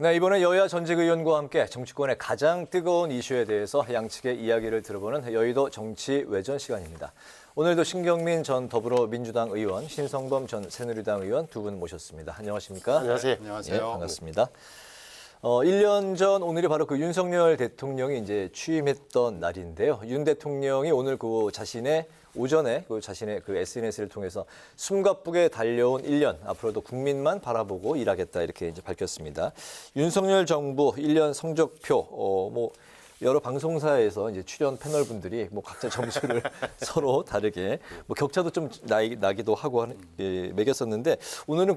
네, 이번에 여야 전직 의원과 함께 정치권의 가장 뜨거운 이슈에 대해서 양측의 이야기를 들어보는 여의도 정치 외전 시간입니다. 오늘도 신경민 전 더불어민주당 의원, 신성범 전 새누리당 의원 두 분 모셨습니다. 안녕하십니까? 안녕하세요. 네, 반갑습니다. 1년 전 오늘이 바로 그 윤석열 대통령이 이제 취임했던 날인데요. 윤 대통령이 오늘 오전에 자신의 SNS를 통해서 숨가쁘게 달려온 1년, 앞으로도 국민만 바라보고 일하겠다 이렇게 이제 밝혔습니다. 윤석열 정부 1년 성적표, 여러 방송사에서 이제 출연 패널 분들이 각자 점수를 서로 다르게 격차도 좀 나기도 하고 매겼었는데 오늘은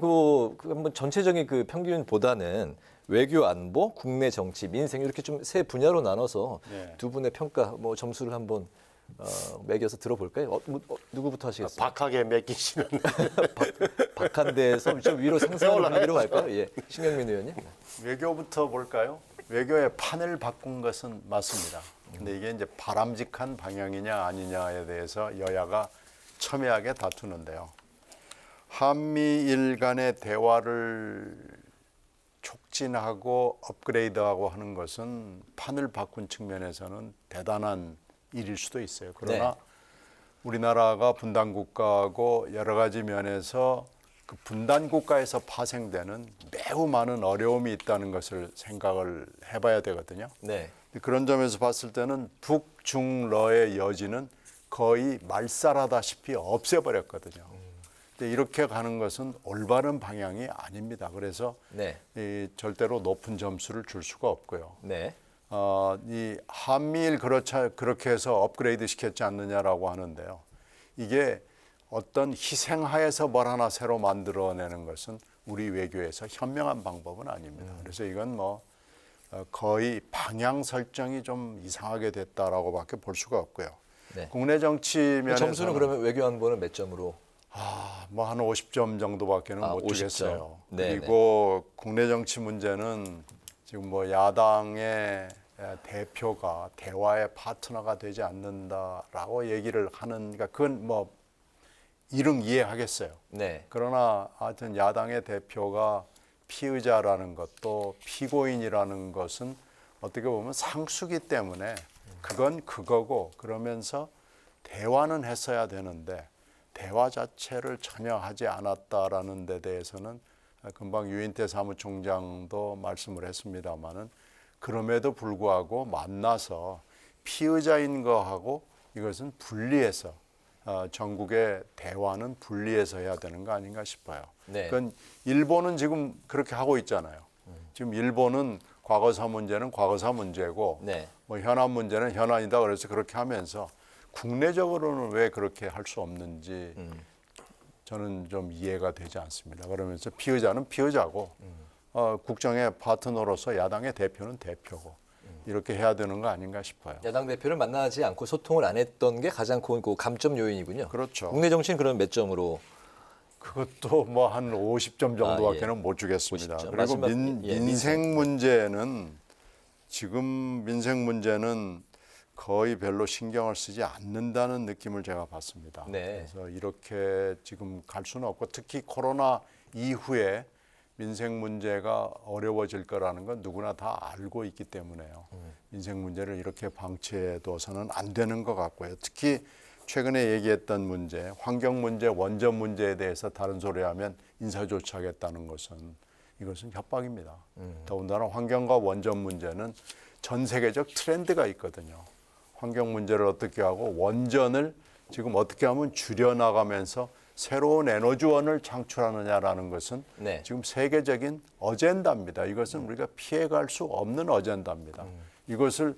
한번 전체적인 평균보다는 외교 안보, 국내 정치, 민생 이렇게 좀 세 분야로 나눠서 두 분의 평가 점수를 한번 매겨서 들어볼까요? 누구부터 하시겠어요? 박하게 매기시는. 박한대에서 좀 위로 상승하는 분위기로 갈까요? 예, 신경민 의원님. 외교부터 볼까요? 외교의 판을 바꾼 것은 맞습니다. 근데 이게 이제 바람직한 방향이냐 아니냐에 대해서 여야가 첨예하게 다투는데요. 한미일 간의 대화를 촉진하고 업그레이드하고 하는 것은 판을 바꾼 측면에서는 대단한 일일 수도 있어요. 그러나 네. 우리나라가 분단 국가고 여러 가지 면에서 그 분단 국가에서 파생되는 매우 많은 어려움이 있다는 것을 생각을 해봐야 되거든요. 네. 그런 점에서 봤을 때는 북중러의 여지는 거의 말살하다시피 없애버렸거든요. 근데 이렇게 가는 것은 올바른 방향이 아닙니다. 그래서 네. 절대로 높은 점수를 줄 수가 없고요. 네. 이 한미일 그렇게 해서 업그레이드 시켰지 않느냐라고 하는데요. 이게 어떤 희생하에서 뭘 하나 새로 만들어내는 것은 우리 외교에서 현명한 방법은 아닙니다. 그래서 이건 거의 방향 설정이 좀 이상하게 됐다라고밖에 볼 수가 없고요. 네. 국내 정치 면에서 점수는 그러면 외교 안보는 몇 점으로? 한 50점 정도밖에는 못 50점. 주겠어요. 네, 그리고 국내 정치 문제는 지금 야당의 대표가 대화의 파트너가 되지 않는다라고 얘기를 하는, 그러니까 그건 이름 이해하겠어요. 네. 그러나 하여튼 야당의 대표가 피의자라는 것도 피고인이라는 것은 어떻게 보면 상수기 때문에 그건 그거고, 그러면서 대화는 했어야 되는데 대화 자체를 전혀 하지 않았다라는 데 대해서는 금방 유인태 사무총장도 말씀을 했습니다마는 그럼에도 불구하고 만나서 피의자인 거하고 이것은 분리해서 전국의 대화는 분리해서 해야 되는 거 아닌가 싶어요. 네. 그건 일본은 지금 그렇게 하고 있잖아요. 지금 일본은 과거사 문제는 과거사 문제고 네. 현안 문제는 현안이다 그래서 그렇게 하면서 국내적으로는 왜 그렇게 할 수 없는지 저는 좀 이해가 되지 않습니다. 그러면서 피의자는 피의자고 국정의 파트너로서 야당의 대표는 대표고 이렇게 해야 되는 거 아닌가 싶어요. 야당 대표를 만나지 않고 소통을 안 했던 게 가장 큰 감점 요인이군요. 그렇죠. 국내 정치는 그럼 몇 점으로? 그것도 한 50점 정도밖에는 못 주겠습니다. 50점. 그리고 마지막, 민생 문제는 지금 민생 문제는 거의 별로 신경을 쓰지 않는다는 느낌을 제가 받습니다. 네. 그래서 이렇게 지금 갈 수는 없고, 특히 코로나 이후에 민생 문제가 어려워질 거라는 건 누구나 다 알고 있기 때문에요. 민생 문제를 이렇게 방치해둬서는 안 되는 것 같고요. 특히 최근에 얘기했던 문제, 환경 문제, 원전 문제에 대해서 다른 소리하면 인사조치하겠다는 것은 이것은 협박입니다. 더군다나 환경과 원전 문제는 전 세계적 트렌드가 있거든요. 환경 문제를 어떻게 하고 원전을 지금 어떻게 하면 줄여나가면서 새로운 에너지원을 창출하느냐라는 것은 네. 지금 세계적인 어젠다입니다. 이것은 우리가 피해갈 수 없는 어젠다입니다. 이것을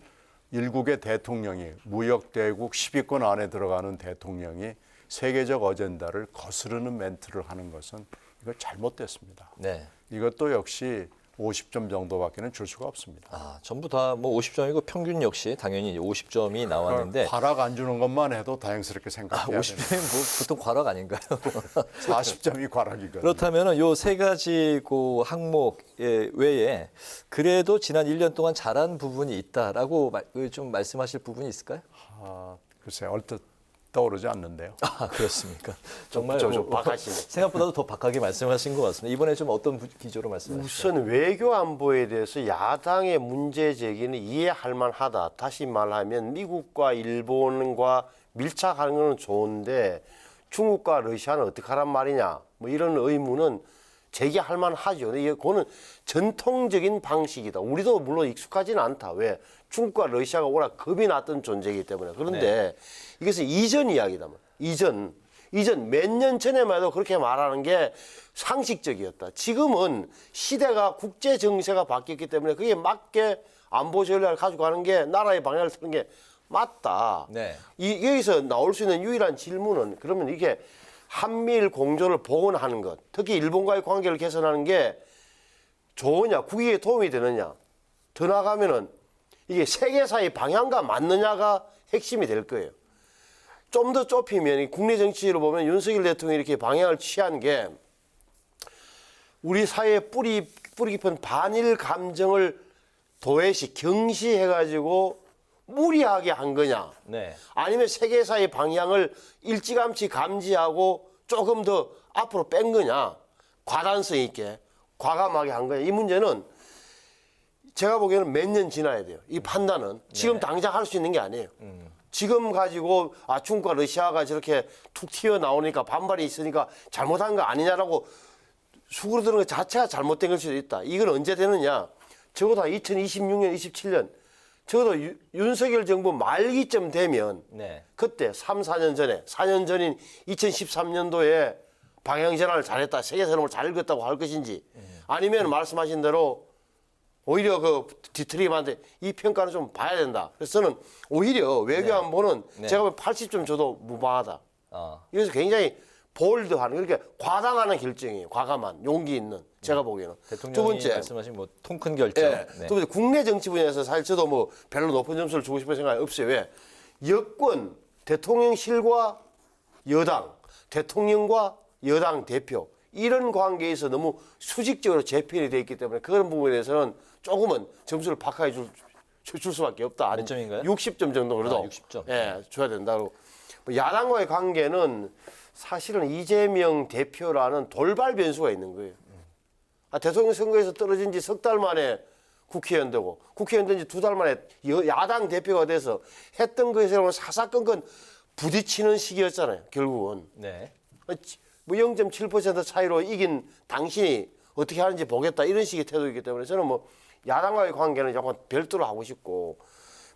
일국의 대통령이, 무역대국 10위권 안에 들어가는 대통령이 세계적 어젠다를 거스르는 멘트를 하는 것은 이거 잘못됐습니다. 네. 이것도 역시 50점 정도밖에는 줄 수가 없습니다. 전부 다 50점이고 평균 역시 당연히 50점이 나왔는데 과락 안 주는 것만 해도 다행스럽게 생각해야 됩니다. 50점이 보통 과락 아닌가요? 40점이 과락이거든요. 그렇다면 요 세 가지 항목 외에 그래도 지난 1년 동안 잘한 부분이 있다라고 좀 말씀하실 부분이 있을까요? 글쎄 얼뜻 떠오르지 않는데요. 아, 그렇습니까? 정말 좀 박하시네. 생각보다도 더 박하게 말씀하신 것 같습니다. 이번에 좀 어떤 기조로 말씀하시죠? 우선 외교 안보에 대해서 야당의 문제 제기는 이해할 만하다. 다시 말하면 미국과 일본과 밀착하는 건 좋은데 중국과 러시아는 어떻게 하란 말이냐. 뭐 이런 의문은 제기할 만하죠. 근데 그거는 전통적인 방식이다. 우리도 물론 익숙하지는 않다. 왜? 중국과 러시아가 워낙 겁이 났던 존재이기 때문에. 그런데 이것은 이전 이야기다. 이전 몇 년 전에만 해도 그렇게 말하는 게 상식적이었다. 지금은 시대가 국제 정세가 바뀌었기 때문에 그게 맞게 안보 전략을 가지고 가는 게 나라의 방향을 쓰는 게 맞다. 네. 여기서 나올 수 있는 유일한 질문은 그러면 이게 한미일 공조를 복원하는 것, 특히 일본과의 관계를 개선하는 게 좋으냐, 국익에 도움이 되느냐. 더 나아가면은 이게 세계사의 방향과 맞느냐가 핵심이 될 거예요. 좀 더 좁히면 이 국내 정치를 보면 윤석열 대통령이 이렇게 방향을 취한 게 우리 사회의 뿌리 깊은 반일 감정을 도외시 경시해가지고 무리하게 한 거냐. 네. 아니면 세계사의 방향을 일찌감치 감지하고 조금 더 앞으로 뺀 거냐. 과단성 있게, 과감하게 한 거냐. 이 문제는 제가 보기에는 몇 년 지나야 돼요. 이 판단은. 지금 당장 할 수 있는 게 아니에요. 지금 가지고 중국과 러시아가 저렇게 툭 튀어나오니까 반발이 있으니까 잘못한 거 아니냐라고 수그러드는 것 자체가 잘못된 걸 수도 있다. 이건 언제 되느냐. 적어도 2026년, 27년. 적어도 윤석열 정부 말기쯤 되면 네. 그때 3, 4년 전에 4년 전인 2013년도에 방향 전환을 잘했다. 세계 흐름을 잘 읽었다고 할 것인지 아니면 말씀하신 대로 오히려 그 뒤틀림한테 이 평가는 좀 봐야 된다. 그래서 저는 오히려 외교 안보는 제가 보면 80점 줘도 무방하다. 이래서 굉장히 볼드하는 그렇게 과당하는 결정이에요. 과감한 용기 있는 제가 보기에는. 대통령이 두 번째 말씀하신 뭐 통 큰 결정. 네. 두 번째 국내 정치 분야에서 사실 저도 뭐 별로 높은 점수를 주고 싶은 생각이 없어요. 왜? 여권 대통령실과 여당 대통령과 여당 대표 이런 관계에서 너무 수직적으로 재편이 돼 있기 때문에 그런 부분에 대해서는 조금은 점수를 박하게 줄 수밖에 없다. 몇 점인가요? 60점 정도 그래도 60점. 예, 줘야 된다고. 야당과의 관계는 사실은 이재명 대표라는 돌발 변수가 있는 거예요. 대통령 선거에서 떨어진 지 석 달 만에 국회의원 되고 국회의원 된 지 두 달 만에 야당 대표가 돼서 했던 것에서는 사사건건 부딪히는 시기였잖아요. 결국은. 네. 뭐 0.7% 차이로 이긴 당신이 어떻게 하는지 보겠다 이런 식의 태도이기 때문에 저는 뭐 야당과의 관계는 약간 별도로 하고 싶고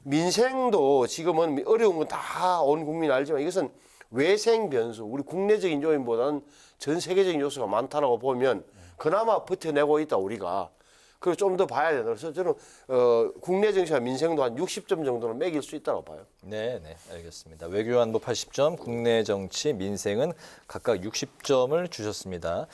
민생도 지금은 어려운 건 다 온 국민이 알지만 이것은 외생 변수, 우리 국내적인 요인보다는 전 세계적인 요소가 많다라고 보면 그나마 버텨내고 있다 우리가. 그리고 좀 더 봐야 된다. 그래서 저는 국내 정치와 민생도 한 60점 정도는 매길 수 있다고 봐요. 네, 알겠습니다. 외교 안보 80점, 국내 정치, 민생은 각각 60점을 주셨습니다.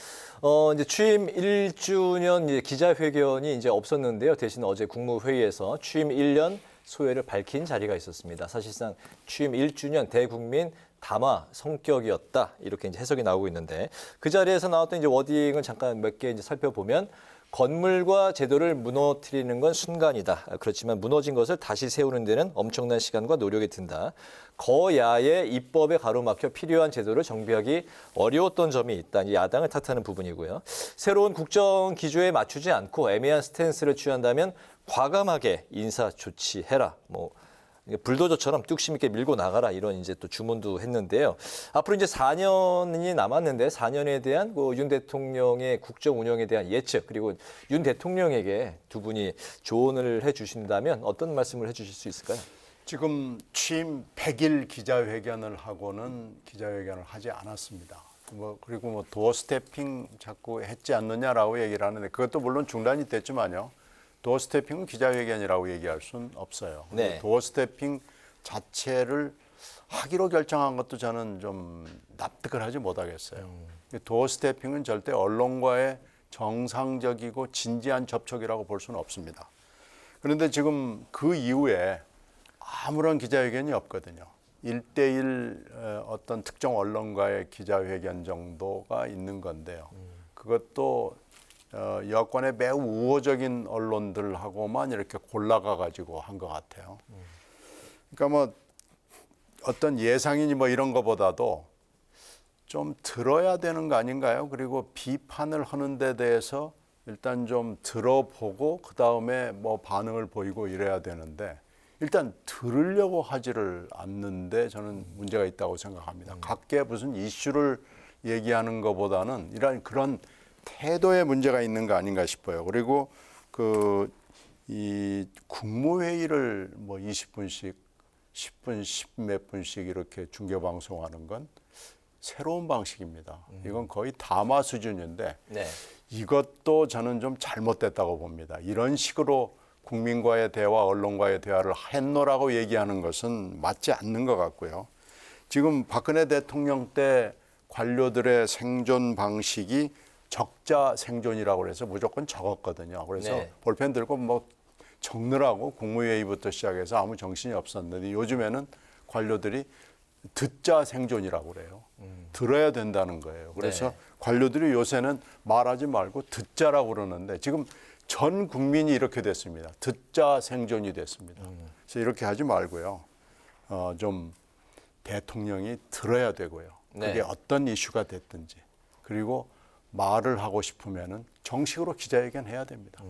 이제 취임 1주년 이제 기자회견이 이제 없었는데요. 대신 어제 국무회의에서 취임 1년 소회를 밝힌 자리가 있었습니다. 사실상 취임 1주년 대국민 담화 성격이었다 이렇게 이제 해석이 나오고 있는데 그 자리에서 나왔던 이제 워딩을 잠깐 몇 개 이제 살펴보면. 건물과 제도를 무너뜨리는 건 순간이다. 그렇지만 무너진 것을 다시 세우는 데는 엄청난 시간과 노력이 든다. 거야의 입법에 가로막혀 필요한 제도를 정비하기 어려웠던 점이 있다. 이 야당을 탓하는 부분이고요. 새로운 국정 기조에 맞추지 않고 애매한 스탠스를 취한다면 과감하게 인사 조치해라. 뭐 불도저처럼 뚝심 있게 밀고 나가라 이런 이제 또 주문도 했는데요. 앞으로 이제 4년이 남았는데 4년에 대한 윤 대통령의 국정 운영에 대한 예측 그리고 윤 대통령에게 두 분이 조언을 해주신다면 어떤 말씀을 해주실 수 있을까요? 지금 취임 100일 기자회견을 하고는 기자회견을 하지 않았습니다. 그리고 도어 스태핑 자꾸 했지 않느냐라고 얘기를 하는데 그것도 물론 중단이 됐지만요. 도어 스태핑은 기자회견이라고 얘기할 수는 없어요. 네. 도어 스태핑 자체를 하기로 결정한 것도 저는 좀 납득을 하지 못하겠어요. 도어 스태핑은 절대 언론과의 정상적이고 진지한 접촉이라고 볼 수는 없습니다. 그런데 지금 그 이후에 아무런 기자회견이 없거든요. 1대1 어떤 특정 언론과의 기자회견 정도가 있는 건데요. 그것도 여권의 매우 우호적인 언론들하고만 이렇게 골라가 가지고 한 것 같아요. 그러니까 뭐 어떤 예상이니 뭐 이런 거보다도 좀 들어야 되는 거 아닌가요? 그리고 비판을 하는 데 대해서 일단 좀 들어보고 그다음에 뭐 반응을 보이고 이래야 되는데 일단 들으려고 하지를 않는데 저는 문제가 있다고 생각합니다. 각계 무슨 이슈를 얘기하는 것보다는 이런 그런 태도에 문제가 있는 거 아닌가 싶어요. 그리고 이 국무회의를 뭐 20분씩 10분, 10몇 분씩 이렇게 중계 방송하는 건 새로운 방식입니다. 이건 거의 담화 수준인데 네. 이것도 저는 좀 잘못됐다고 봅니다. 이런 식으로 국민과의 대화, 언론과의 대화를 했노라고 얘기하는 것은 맞지 않는 것 같고요. 지금 박근혜 대통령 때 관료들의 생존 방식이 적자 생존이라고 해서 무조건 적었거든요. 그래서 네. 볼펜 들고 뭐 적느라고 국무회의부터 시작해서 아무 정신이 없었는데 요즘에는 관료들이 듣자 생존이라고 그래요. 들어야 된다는 거예요. 그래서 네. 관료들이 요새는 말하지 말고 듣자라고 그러는데 지금 전 국민이 이렇게 됐습니다. 듣자 생존이 됐습니다. 그래서 이렇게 하지 말고요. 좀 대통령이 들어야 되고요. 네. 그게 어떤 이슈가 됐든지 그리고 말을 하고 싶으면은 정식으로 기자회견 해야 됩니다.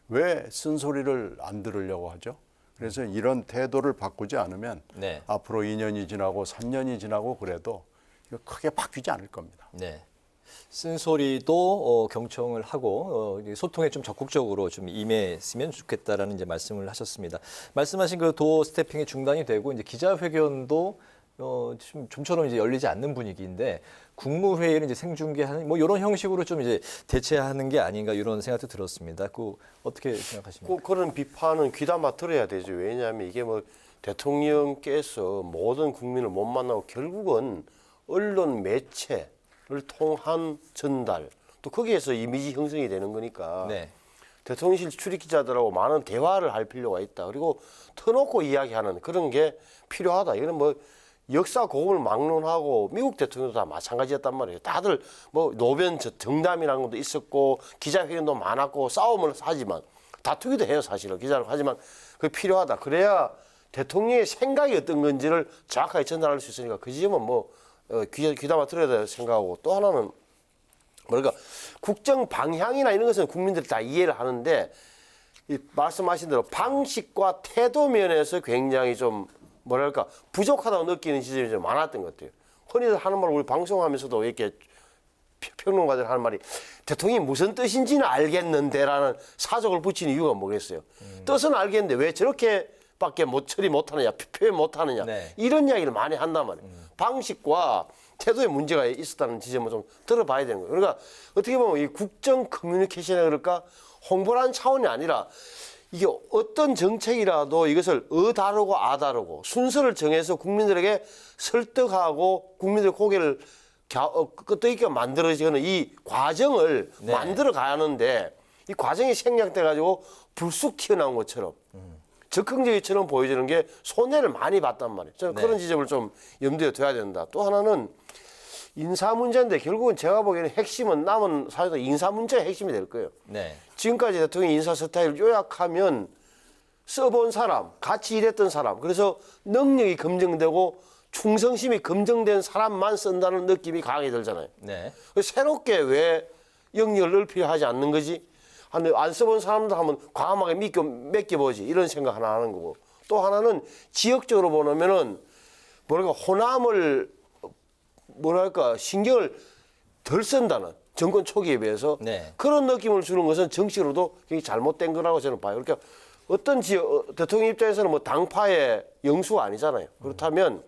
왜 쓴소리를 안 들으려고 하죠? 그래서 이런 태도를 바꾸지 않으면 네. 앞으로 2년이 지나고 3년이 지나고 그래도 이거 크게 바뀌지 않을 겁니다. 네. 쓴소리도 경청을 하고 소통에 좀 적극적으로 좀 임했으면 좋겠다라는 이제 말씀을 하셨습니다. 말씀하신 그 도 스태핑이 중단이 되고 이제 기자회견도 좀처럼 이제 열리지 않는 분위기인데 국무회의를 이제 생중계하는 뭐 이런 형식으로 좀 이제 대체하는 게 아닌가 이런 생각도 들었습니다. 그 어떻게 생각하십니까? 그런 비판은 귀담아 들어야 되죠. 왜냐하면 이게 뭐 대통령께서 모든 국민을 못 만나고 결국은 언론 매체를 통한 전달 또 거기에서 이미지 형성이 되는 거니까 네. 대통령실 출입 기자들하고 많은 대화를 할 필요가 있다. 그리고 터놓고 이야기하는 그런 게 필요하다. 이거는 뭐 역사 고금을 막론하고 미국 대통령도 다 마찬가지였단 말이에요. 다들 뭐 노변 정담이라는 것도 있었고 기자회견도 많았고 싸움을 하지만 다투기도 해요. 사실은 기자를 하지만 그게 필요하다. 그래야 대통령의 생각이 어떤 건지를 정확하게 전달할 수 있으니까 그 지점은 뭐 귀담아 들어야 된다고 생각하고 또 하나는 뭐랄까 국정 방향이나 이런 것은 국민들이 다 이해를 하는데 이 말씀하신 대로 방식과 태도 면에서 굉장히 좀 뭐랄까 부족하다고 느끼는 지점이 좀 많았던 것 같아요. 흔히들 하는 말 우리 방송하면서도 이렇게 평론가들 하는 말이 대통령이 무슨 뜻인지는 알겠는데라는 사족을 붙이는 이유가 뭐겠어요. 뜻은 알겠는데 왜 저렇게밖에 처리 못하느냐 표현 못하느냐 네. 이런 이야기를 많이 한단 말이에요. 방식과 태도에 문제가 있었다는 지점을 좀 들어봐야 되는 거예요. 그러니까 어떻게 보면 이 국정 커뮤니케이션에 그럴까 홍보라는 차원이 아니라 이게 어떤 정책이라도 이것을 다르고 다르고 순서를 정해서 국민들에게 설득하고 국민들의 고개를 끄덕이게 만들어지는 이 과정을 네. 만들어 가는데 이 과정이 생략돼 가지고 불쑥 튀어나온 것처럼 적극적이처럼 보여지는 게 손해를 많이 봤단 말이에요. 저는 네. 그런 지점을 좀 염두에 둬야 된다. 또 하나는 인사 문제인데 결국은 제가 보기에는 핵심은 남은 사회도 인사 문제가 핵심이 될 거예요. 네. 지금까지 대통령 인사 스타일을 요약하면 써본 사람, 같이 일했던 사람, 그래서 능력이 검증되고 충성심이 검증된 사람만 쓴다는 느낌이 강하게 들잖아요. 네. 새롭게 왜 영역을 넓히려 하지 않는 거지? 안 써본 사람도 한번 과감하게 맡겨보지 이런 생각 하나 하는 거고 또 하나는 지역적으로 보면은 뭐랄까 호남을 뭐랄까 신경을 덜 쓴다는 정권 초기에 비해서 네. 그런 느낌을 주는 것은 정치로도 굉장히 잘못된 거라고 저는 봐요. 그러니까 어떤 지역 대통령 입장에서는 뭐 당파의 영수가 아니잖아요. 그렇다면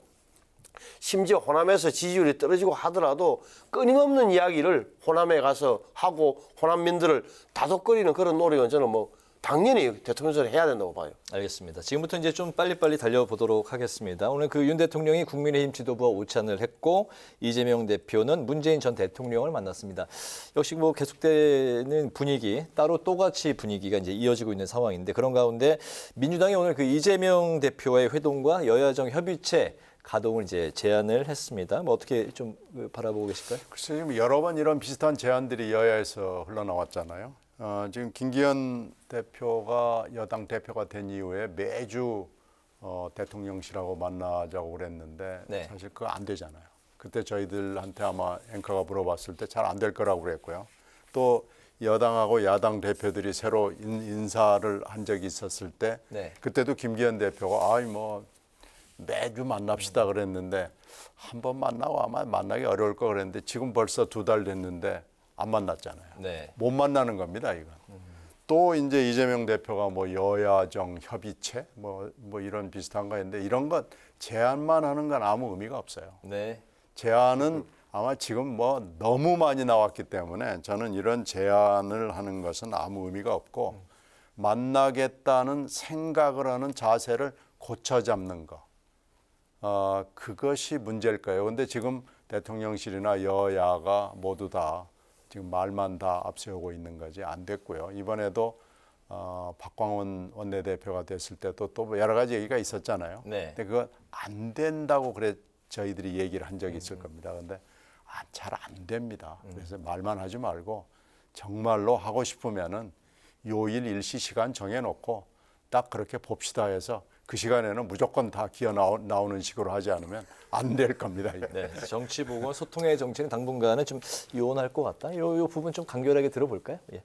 심지어 호남에서 지지율이 떨어지고 하더라도 끊임없는 이야기를 호남에 가서 하고 호남민들을 다독거리는 그런 노력은 저는 뭐 당연히 대통령실은 해야 된다고 봐요. 알겠습니다. 지금부터 이제 좀 빨리빨리 달려보도록 하겠습니다. 오늘 그 윤 대통령이 국민의힘 지도부와 오찬을 했고 이재명 대표는 문재인 전 대통령을 만났습니다. 역시 뭐 계속되는 분위기, 따로 또같이 분위기가 이제 이어지고 있는 상황인데 그런 가운데 민주당이 오늘 그 이재명 대표와의 회동과 여야정 협의체 가동을 이제 제안을 했습니다. 뭐 어떻게 좀 바라보고 계실까요? 글쎄 지금 여러 번 이런 비슷한 제안들이 여야에서 흘러나왔잖아요. 지금 김기현 대표가 여당 대표가 된 이후에 매주 대통령실하고 만나자고 그랬는데 네. 사실 그거 안 되잖아요. 그때 저희들한테 아마 앵커가 물어봤을 때 잘 안 될 거라고 그랬고요. 또 여당하고 야당 대표들이 새로 인사를 한 적이 있었을 때 네. 그때도 김기현 대표가 아이 뭐 매주 만납시다 그랬는데 한 번 만나고 아마 만나기 어려울 거 그랬는데 지금 벌써 2달 됐는데 안 만났잖아요. 네. 못 만나는 겁니다, 이건. 또 이제 이재명 대표가 뭐 여야정 협의체 뭐 이런 비슷한 거 있는데 이런 것 제안만 하는 건 아무 의미가 없어요. 네. 제안은 아마 지금 뭐 너무 많이 나왔기 때문에 저는 이런 제안을 하는 것은 아무 의미가 없고 만나겠다는 생각을 하는 자세를 고쳐 잡는 거. 그것이 문제일 거예요. 근데 지금 대통령실이나 여야가 모두 다 지금 말만 다 앞세우고 있는 거지 안 됐고요. 이번에도 박광원 원내대표가 됐을 때도 또 여러 가지 얘기가 있었잖아요. 네. 근데 그거 안 된다고 그래 저희들이 얘기를 한 적이 있을 겁니다. 근데 잘 안 됩니다. 그래서 말만 하지 말고 정말로 하고 싶으면은 요일 일시 시간 정해놓고 딱 그렇게 봅시다 해서 그 시간에는 무조건 다 기어 나오는 식으로 하지 않으면 안 될 겁니다. 이게. 네. 정치 보고 소통의 정치는 당분간은 좀 요원할 것 같다. 요 부분 좀 간결하게 들어볼까요? 예.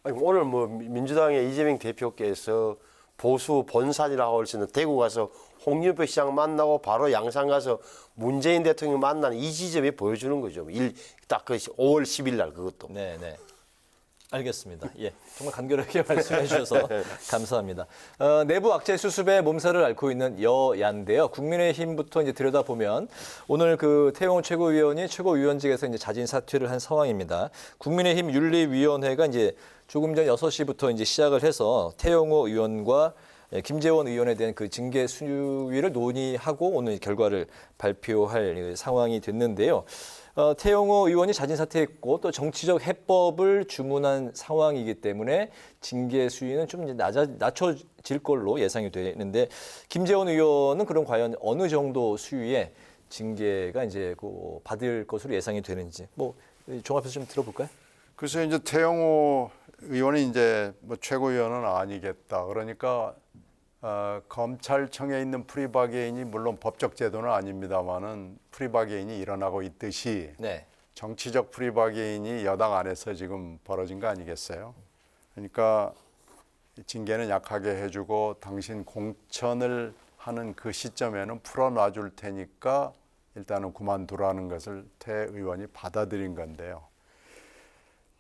아니, 오늘 뭐 민주당의 이재명 대표께서 보수 본산이라고 할 수 있는 대구 가서 홍준표 시장 만나고 바로 양산 가서 문재인 대통령 만나는 이 지점이 보여주는 거죠. 딱 그 5월 10일 날 그것도. 네, 네. 알겠습니다. 예, 정말 간결하게 말씀해 주셔서 감사합니다. 내부 악재 수습에 몸살을 앓고 있는 여야인데요. 국민의힘부터 이제 들여다보면 오늘 그 태영호 최고위원이 최고위원직에서 이제 자진 사퇴를 한 상황입니다. 국민의힘 윤리위원회가 이제 조금 전 6시부터 이제 시작을 해서 태영호 의원과 김재원 의원에 대한 그 징계 수위를 논의하고 오늘 결과를 발표할 상황이 됐는데요. 태영호 의원이 자진 사퇴했고 또 정치적 해법을 주문한 상황이기 때문에 징계 수위는 좀 이제 낮춰질 걸로 예상이 되는데 김재원 의원은 그럼 과연 어느 정도 수위의 징계가 이제 받을 것으로 예상이 되는지 뭐 종합해서 좀 들어볼까요? 그래서 이제 태영호 의원이 이제 뭐 최고위원은 아니겠다. 그러니까 검찰청에 있는 프리바게인이 물론 법적 제도는 아닙니다만은 프리바게인이 일어나고 있듯이 네. 정치적 프리바게인이 여당 안에서 지금 벌어진 거 아니겠어요? 그러니까 징계는 약하게 해주고 당신 공천을 하는 그 시점에는 풀어놔줄 테니까 일단은 그만두라는 것을 태 의원이 받아들인 건데요.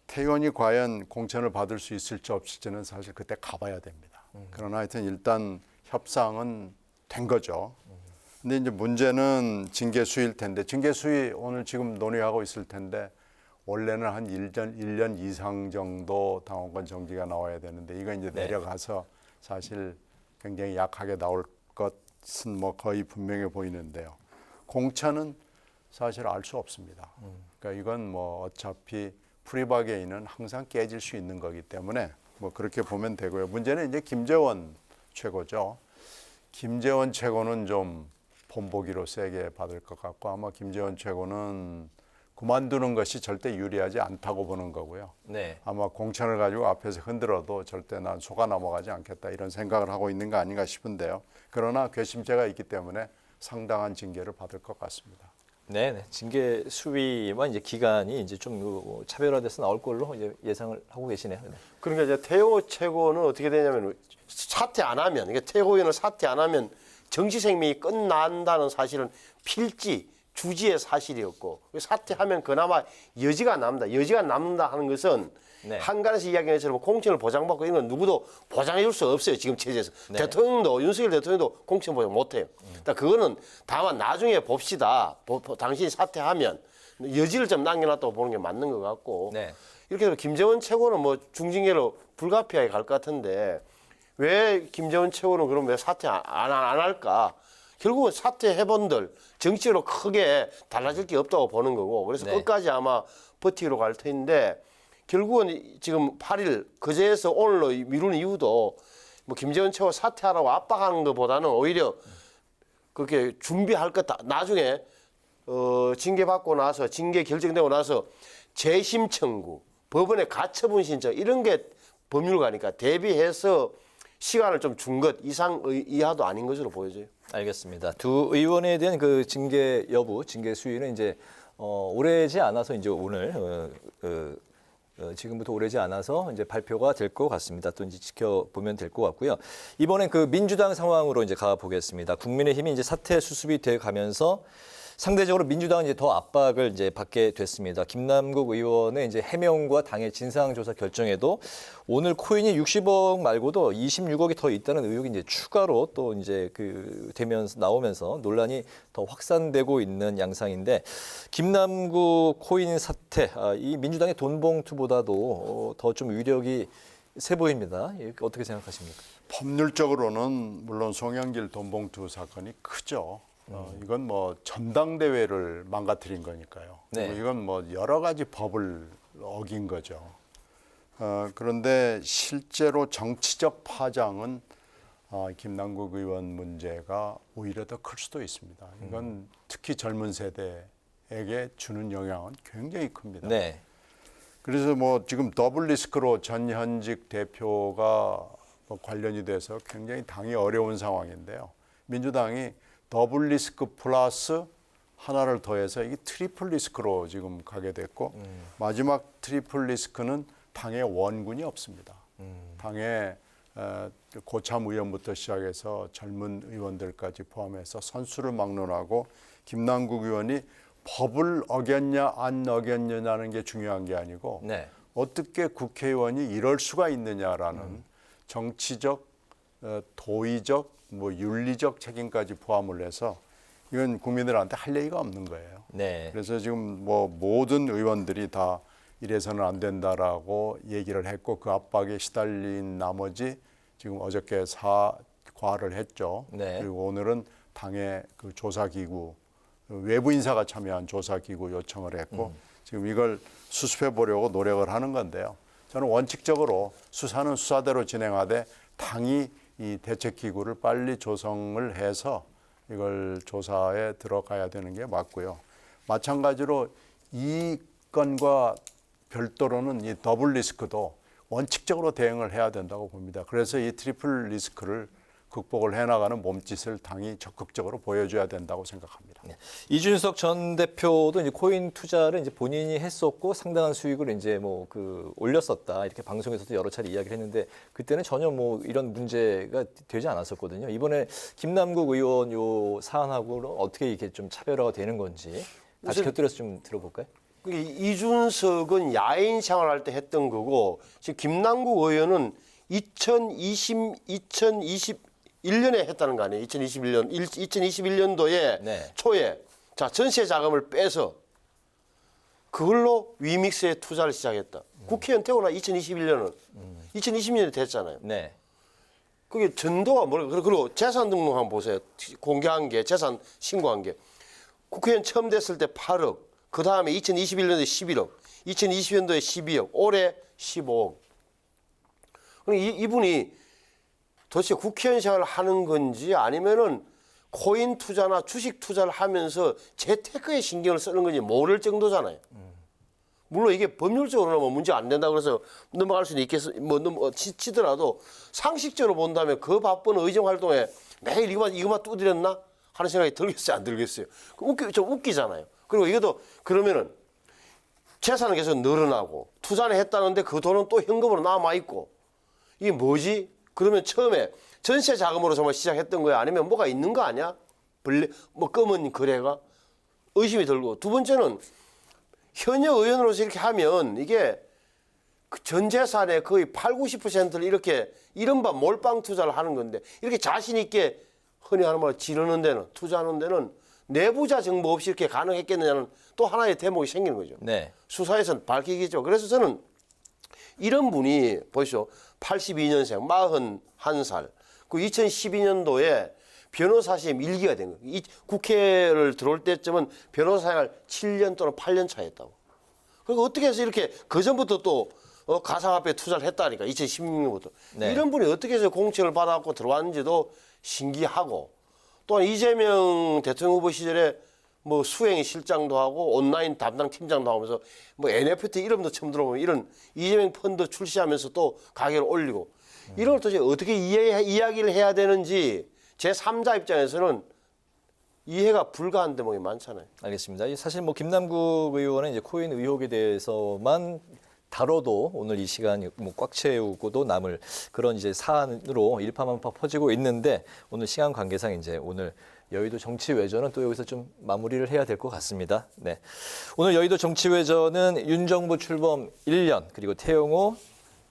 태 의원이 과연 공천을 받을 수 있을지 없을지는 사실 그때 가봐야 됩니다. 그러나 하여튼 일단 협상은 된 거죠. 근데 이제 문제는 징계 수위일 텐데 징계 수위 오늘 지금 논의하고 있을 텐데 원래는 한 1년 이상 정도 당원권 정지가 나와야 되는데 이거 이제 내려가서 사실 굉장히 약하게 나올 것은 뭐 거의 분명해 보이는데요. 공천은 사실 알 수 없습니다. 그러니까 이건 뭐 어차피 프리바게인은 항상 깨질 수 있는 거기 때문에 뭐 그렇게 보면 되고요. 문제는 이제 김재원 최고죠. 김재원 최고는 좀 본보기로 세게 받을 것 같고 아마 김재원 최고는 그만두는 것이 절대 유리하지 않다고 보는 거고요. 네. 아마 공천을 가지고 앞에서 흔들어도 절대 난 속아 넘어가지 않겠다 이런 생각을 하고 있는 거 아닌가 싶은데요. 그러나 괘씸죄가 있기 때문에 상당한 징계를 받을 것 같습니다. 네, 징계 수위와 이제 기간이 이제 좀 차별화돼서 나올 걸로 이제 예상을 하고 계시네요. 네. 그러니까 이제 태호 최고는 어떻게 되냐면 사퇴 안 하면, 그러니까 태호 의원을 사퇴 안 하면 정치 생명이 끝난다는 사실은 필지, 주지의 사실이었고 사퇴하면 그나마 여지가 남다. 여지가 남는다 하는 것은 네. 한간에서 이야기한 것처럼 공천을 보장받고 이런 건 누구도 보장해 줄 수 없어요. 지금 체제에서. 네. 대통령도 윤석열 대통령도 공천 보장 못 해요. 그러니까 그거는 다만 나중에 봅시다. 당신이 사퇴하면 여지를 좀 남겨놨다고 보는 게 맞는 것 같고 네. 이렇게 해서 김재원 최고는 뭐 중징계로 불가피하게 갈 것 같은데 왜 김재원 최고는 그럼 왜 사퇴 안 할까? 결국은 사퇴해본들 정치로 크게 달라질 게 없다고 보는 거고 그래서 네. 끝까지 아마 버티기로 갈 텐데 결국은 지금 8일 그제에서 오늘로 미루는 이유도 뭐 김재원 최고 사퇴하라고 압박하는 것보다는 오히려 그렇게 준비할 것 나중에 징계 받고 나서 징계 결정되고 나서 재심 청구 법원에 가처분 신청 이런 게 법률가니까 대비해서 시간을 좀 준 것 이하도 아닌 것으로 보여져요. 알겠습니다. 두 의원에 대한 그 징계 여부, 징계 수위는 이제 오래지 않아서 이제 오늘 지금부터 오래지 않아서 이제 발표가 될 것 같습니다. 또 이제 지켜보면 될 것 같고요. 이번엔 그 민주당 상황으로 이제 가보겠습니다. 국민의힘이 이제 사퇴 수습이 돼 가면서 상대적으로 민주당은 이제 더 압박을 이제 받게 됐습니다. 김남국 의원의 이제 해명과 당의 진상조사 결정에도 오늘 코인이 60억 말고도 26억이 더 있다는 의혹이 이제 추가로 또 이제 나오면서 논란이 더 확산되고 있는 양상인데 김남국 코인 사태, 이 민주당의 돈봉투보다도 더 좀 위력이 세 보입니다. 어떻게 생각하십니까? 법률적으로는 물론 송영길 돈봉투 사건이 크죠. 이건 뭐 전당대회를 망가뜨린 거니까요. 네. 그리고 이건 뭐 여러 가지 법을 어긴 거죠. 그런데 실제로 정치적 파장은 김남국 의원 문제가 오히려 더 클 수도 있습니다. 이건 특히 젊은 세대에게 주는 영향은 굉장히 큽니다. 네. 그래서 뭐 지금 더블 리스크로 전현직 대표가 관련이 돼서 굉장히 당이 어려운 상황인데요. 민주당이 더블 리스크 플러스 하나를 더해서 이게 트리플 리스크로 지금 가게 됐고 마지막 트리플 리스크는 당의 원군이 없습니다. 당의 고참 의원부터 시작해서 젊은 의원들까지 포함해서 선수를 막론하고 김남국 의원이 법을 어겼냐 안 어겼느냐는 게 중요한 게 아니고 네. 어떻게 국회의원이 이럴 수가 있느냐라는 정치적, 도의적, 뭐 윤리적 책임까지 포함을 해서 이건 국민들한테 할 얘기가 없는 거예요. 네. 그래서 지금 뭐 모든 의원들이 다 이래서는 안 된다라고 얘기를 했고 그 압박에 시달린 나머지 지금 어저께 사과를 했죠. 네. 그리고 오늘은 당의 그 조사기구 외부 인사가 참여한 조사기구 요청을 했고 지금 이걸 수습해 보려고 노력을 하는 건데요. 저는 원칙적으로 수사는 수사대로 진행하되 당이 이 대책기구를 빨리 조성을 해서 이걸 조사에 들어가야 되는 게 맞고요. 마찬가지로 이 건과 별도로는 이 더블 리스크도 원칙적으로 대응을 해야 된다고 봅니다. 그래서 이 트리플 리스크를 극복을 해나가는 몸짓을 당이 적극적으로 보여줘야 된다고 생각합니다. 네. 이준석 전 대표도 이제 코인 투자를 이제 본인이 했었고 상당한 수익을 이제 올렸었다 이렇게 방송에서도 여러 차례 이야기를 했는데 그때는 전혀 이런 문제가 되지 않았었거든요. 이번에 김남국 의원 요 사안하고는 어떻게 이게 좀 차별화가 되는 건지 같이 곁들여서 좀 들어볼까요? 이준석은 야인 생활할 때 했던 거고 지금 김남국 의원은 2021년에 했다는 거 아니에요? 2021년도에 네. 초에 자 전세 자금을 빼서 그걸로 위믹스에 투자를 시작했다. 국회의원 되고 나 2021년은 2020년에 됐잖아요. 네. 그게 전도가 뭐랄까 그리고 재산 등록 한번 보세요. 공개한 게 재산 신고한 게 국회의원 처음 됐을 때 8억, 그 다음에 2021년도에 11억, 2020년도에 12억, 올해 15억. 이분이 도대체 국회의원 생활을 하는 건지 아니면은 코인 투자나 주식 투자를 하면서 재테크에 신경을 쓰는 건지 모를 정도잖아요. 물론 이게 법률적으로는 뭐 문제 안 된다고 그래서 넘어갈 수는 있겠어, 치더라도 상식적으로 본다면 그 바쁜 의정 활동에 매일 이것만 두드렸나 하는 생각이 들겠어요, 안 들겠어요? 좀 웃기잖아요. 그리고 이것도 그러면은 재산은 계속 늘어나고 투자를 했다는데 그 돈은 또 현금으로 남아 있고 이게 뭐지? 그러면 처음에 전세 자금으로 정말 시작했던 거야? 아니면 뭐가 있는 거 아니야? 검은 거래가? 의심이 들고. 두 번째는 현역 의원으로서 이렇게 하면 이게 전 재산의 거의 8, 90%를 이렇게 이른바 몰빵 투자를 하는 건데 이렇게 자신 있게 흔히 하는 말로 지르는 데는 투자하는 데는 내부자 정보 없이 이렇게 가능했겠느냐는 또 하나의 대목이 생기는 거죠. 네. 수사에서는 밝히겠죠. 그래서 저는 이런 분이 보시오. 82년생 41살. 그 2012년도에 변호사 시험 1기가 된 거예요. 이 국회를 들어올 때쯤은 변호사생활 7년 또는 8년 차였다고. 그리고 어떻게 해서 이렇게 그전부터 또 가상화폐 투자를 했다니까 2016년부터. 네. 이런 분이 어떻게 해서 공천을 받아갖고 들어왔는지도 신기하고 또한 이재명 대통령 후보 시절에 수행 실장도 하고 온라인 담당 팀장도 하면서 NFT 이름도 처음 들어보면 이런 이재명 펀드 출시하면서 또 가격을 올리고 이걸 도대체 어떻게 이야기를 해야 되는지 제3자 입장에서는 이해가 불가한 대목이 많잖아요. 알겠습니다. 사실 뭐 김남국 의원은 이제 코인 의혹에 대해서만 다뤄도 오늘 이 시간이 뭐 꽉 채우고도 남을 그런 이제 사안으로 일파만파 퍼지고 있는데 오늘 시간 관계상 이제 오늘 여의도 정치외전은 또 여기서 좀 마무리를 해야 될 것 같습니다. 네. 오늘 여의도 정치외전은 윤 정부 출범 1년 그리고 태영호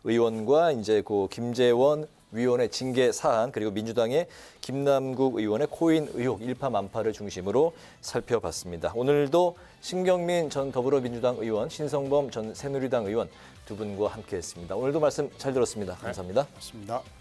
의원과 이제 그 김재원 위원의 징계 사안 그리고 민주당의 김남국 의원의 코인 의혹 일파만파를 중심으로 살펴봤습니다. 오늘도 신경민 전 더불어민주당 의원, 신성범 전 새누리당 의원 두 분과 함께했습니다. 오늘도 말씀 잘 들었습니다. 감사합니다. 맞습니다.